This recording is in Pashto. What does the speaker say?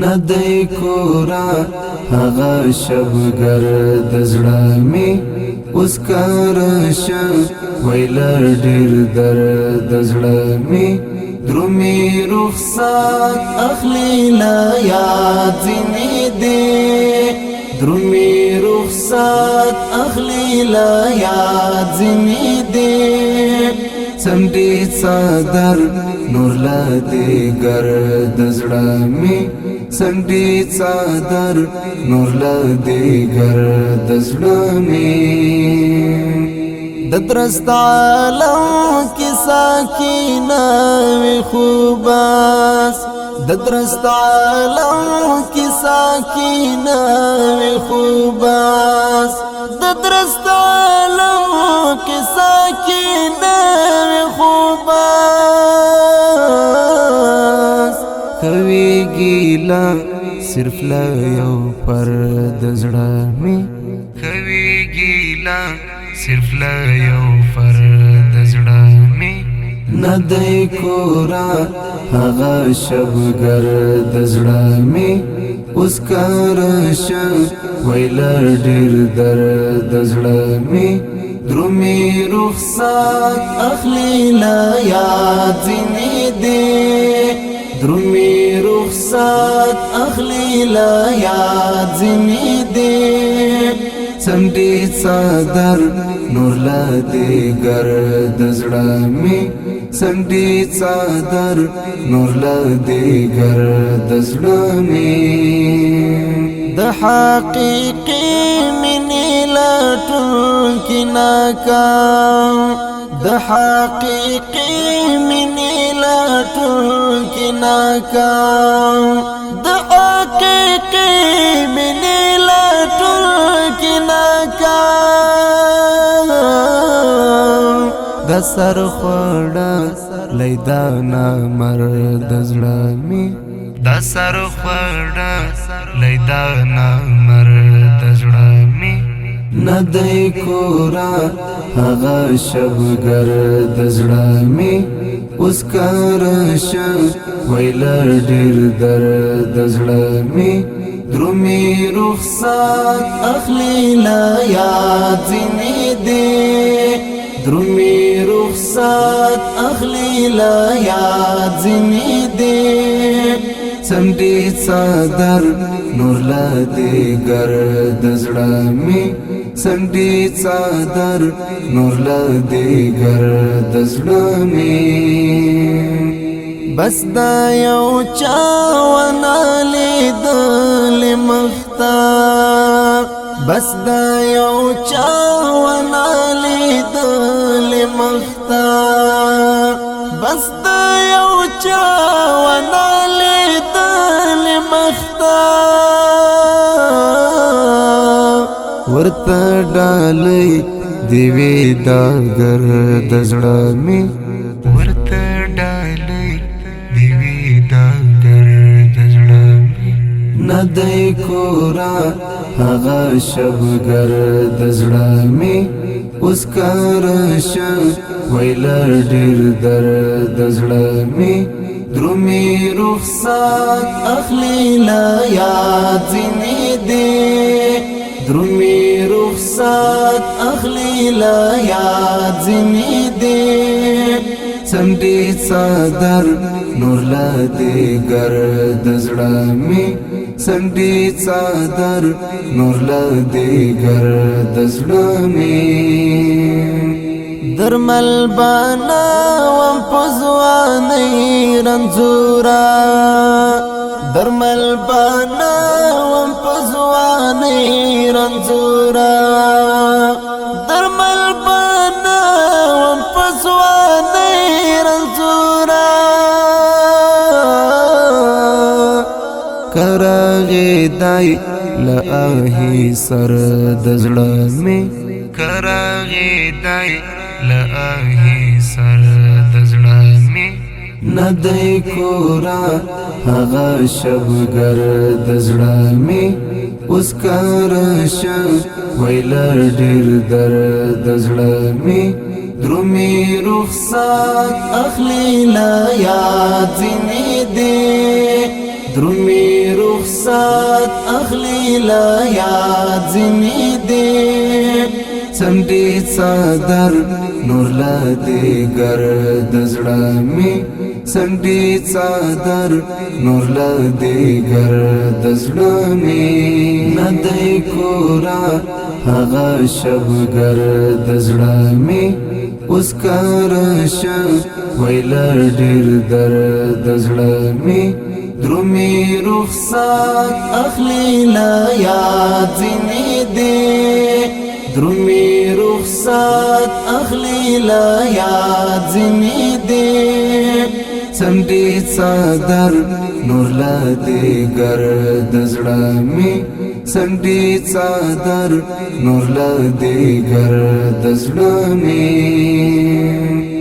ندی کورا هغه شبګر د زړه می اوس کارشه ویل ډیر درد د زړه می درومي رخصت اخلي لا یاد زنی دی درومي رخصت اخلي لا یاد زنی دی سمدی صدر نور لا دیگر د زړه می سمدی صدر نور لا دیگر د زړه می د درست عالم کی ساکینه وی خوباس د درست عالم کی ساکینه وی خوباس د درست عالم کی ساکینه وی خوباس کوي ګیلا صرف لا یو پر د زړه می کوي ګیلا صرف لا یو پر د زړه می ندی کورا هغه شبګر د زړه می اوس کارشه ویل ډیر درد د زړه می درومي رخصت اخلي لا یاد زنی دی درومي رخصت اخلي لا یاد زنی دی سمدی صدر نور لا دیگر د زړه می سمدی صدر نور لا دیگر د زړه می د حقیقی منی لټون کی ناکام د حقیقی منی لټون کی ناکام د حقیقی منی لټون کی ناکام د سر خوړه لیدانا مرد زړه می د سر خوړه لیدانا مرد زړه می ندی کورا هغه شبګر د زړه می اوس کارشه ویل ډیر درد د زړه می درومي رخصت اخلي لا یاد زنی دی درومي رخصت اخلي لا یاد زنی دی سمدی صدر نور لا دیگر د زړه می سمدی صدر نور لا دیگر د زړه می بس دا یو چا ونه لیدل مختار بس دا یو چا ونه لیدل مختار بس دا یو چا ونه لیدل مختار ورته ډالۍ دیوی داګر د زړه می ورته ډالۍ دیوی داګر د زړه می ندی کورا هغه شبګر د زړه می اوس کارشه ویل ډیر درد د زړه می درومي رخصت اخلي لا یاد زنی دی درومي رخصت اخلي لا یاد زنی دی سمدی صدر نور لا دیگر د زړه می سمدی صدر نور لا دیگر د زړه می درمل بانا وم پزوانی رنزورا درمل بانا وم پزوانی رنزورا درمل بانا وم پزوانی رنزورا کراغی دای لآهی سر د زړه می کراغی دای لآهی سر د زړه می ندی کورا هغه شبګر د زړه می اوس کارشه ویل ډیر درد د زړه می درومي رخصت اخلي لا یاد زنی دی درومي رخصت اخلی لا یاد زنی دی څنډې څادر نور لا دیګر د زړه می څنډې څادر نور لا دیګر د زړه می نه دی کورا هغه شبګر د زړه می اوس کارشه ویل ډېر درد د زړه می درومي رخصت اخلی لا یاد ځینې دی درومي رخصت اخلی لا یاد ځینې دی څنډې څادر نور لا دیګر د زړه می څنډې څادر نور لا دیګر د زړه می